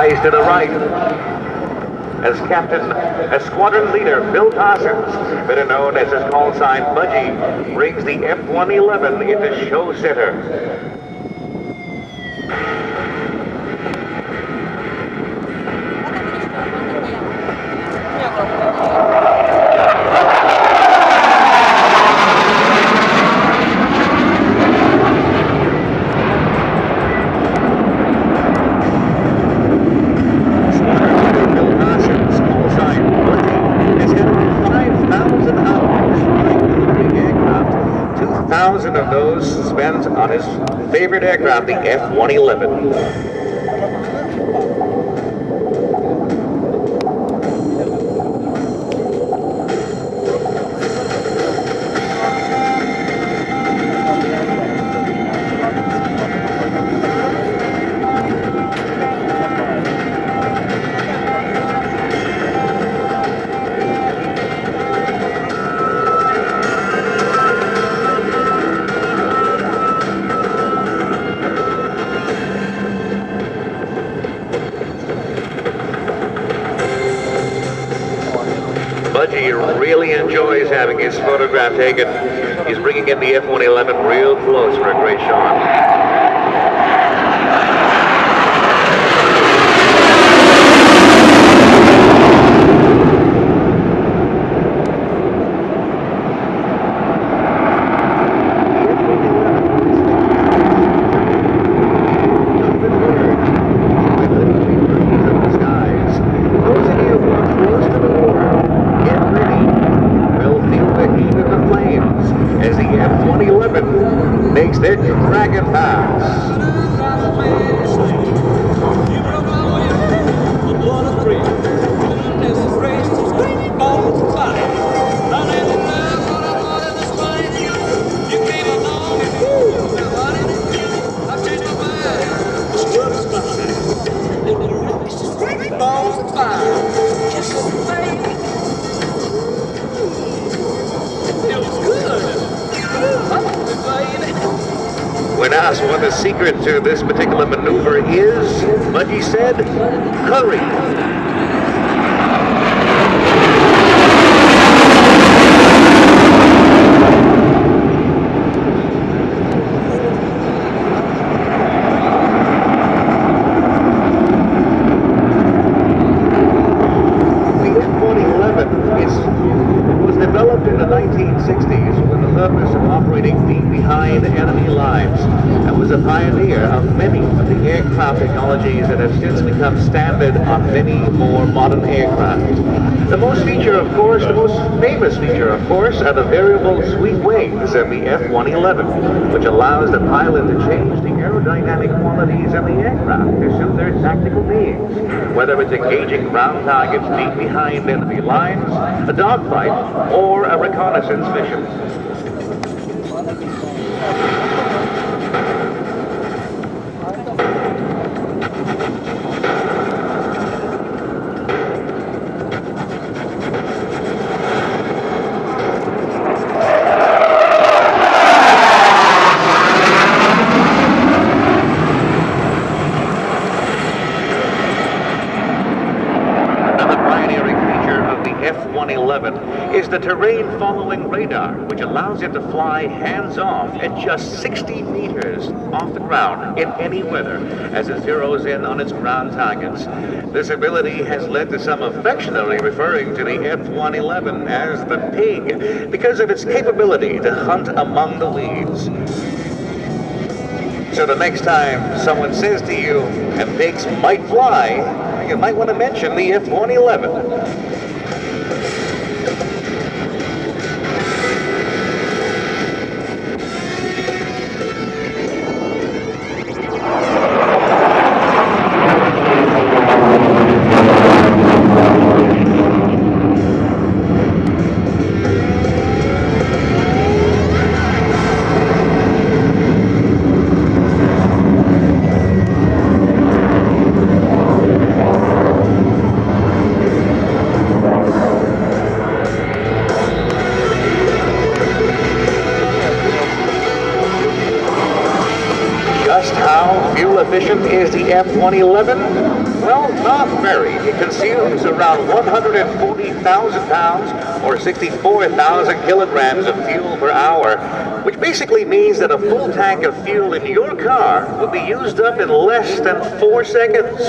Eyes to the right. As squadron leader, Bill Parsons, better known as his call sign Budgie, brings the F111 into show center. Of those spent on his favorite aircraft, the F111. Budgie really enjoys having his photograph taken. He's bringing in the F111 real close for a great shot. As the F111 makes their dragon pass. When asked what the secret to this particular maneuver is, Budgie said, curry. The F111 was developed in the 1960s with the purpose of operating deep behind enemy lines, and was a pioneer of many of the aircraft technologies that have since become standard on many more modern aircraft. The most famous feature, of course, are the variable sweep wings in the F111, which allows the pilot to change the aerodynamic qualities of the aircraft to suit their tactical needs, whether it's engaging ground targets deep behind enemy lines, a dogfight, or a reconnaissance mission. F111 is the terrain-following radar, which allows it to fly hands-off at just 60 meters off the ground in any weather as it zeroes in on its ground targets. This ability has led to some affectionately referring to the F111 as the pig because of its capability to hunt among the weeds. So the next time someone says to you, and pigs might fly, you might want to mention the F111. just how fuel efficient is the F111? Well, not very. It consumes around 140,000 pounds or 64,000 kilograms of fuel per hour, which basically means that a full tank of fuel in your car will be used up in less than 4 seconds.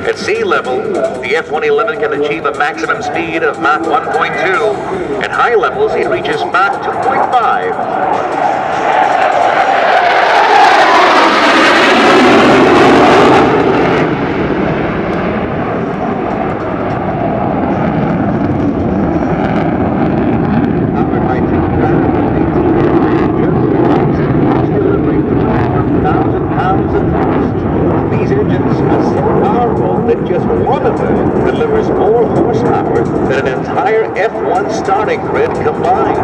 At sea level, the F111 can achieve a maximum speed of Mach 1.2. At high levels, it reaches Mach 2.5. That just one of them delivers more horsepower than an entire F1 starting grid combined.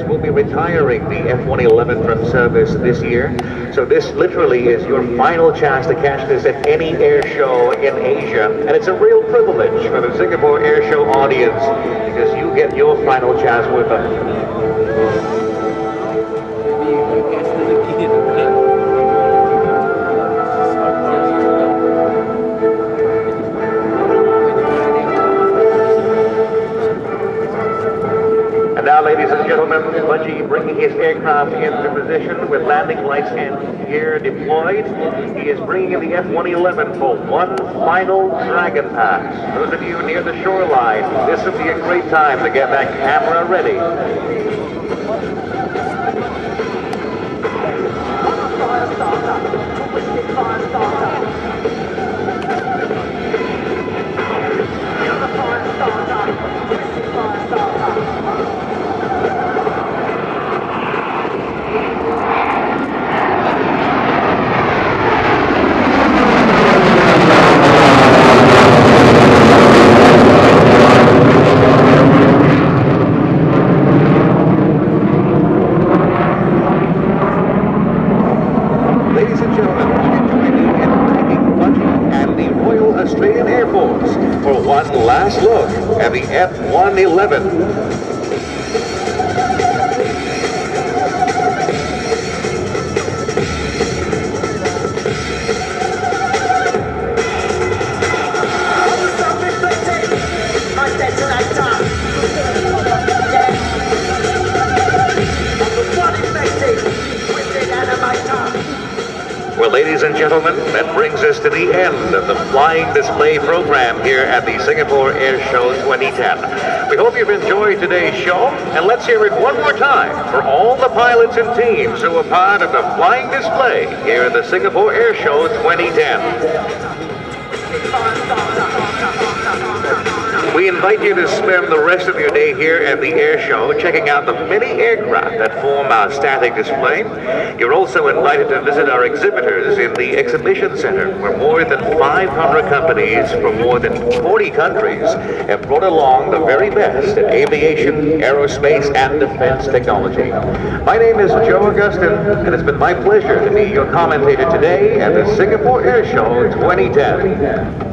Will be retiring the F111 from service this year. So this literally is your final chance to catch this at any air show in Asia. And it's a real privilege for the Singapore Air Show audience because you get your final chance with them. And now, ladies and gentlemen, Budgie bringing his aircraft into position with landing lights and gear deployed. He is bringing in the F111 for one final Dragon Pass. Those of you near the shoreline, this would be a great time to get that camera ready. Ladies and gentlemen, join me in thanking Budgie and the Royal Australian Air Force for one last look at the F111. Well, ladies and gentlemen, that brings us to the end of the flying display program here at the Singapore Air Show 2010. We hope you've enjoyed today's show, and let's hear it one more time for all the pilots and teams who were part of the flying display here at the Singapore Air Show 2010. We invite you to spend the rest of your day here at the air show checking out the many aircraft that form our static display. You're also invited to visit our exhibitors in the exhibition center, where more than 500 companies from more than 40 countries have brought along the very best in aviation, aerospace, and defense technology. My name is Joe Augustin, and it's been my pleasure to be your commentator today at the Singapore Air Show 2010.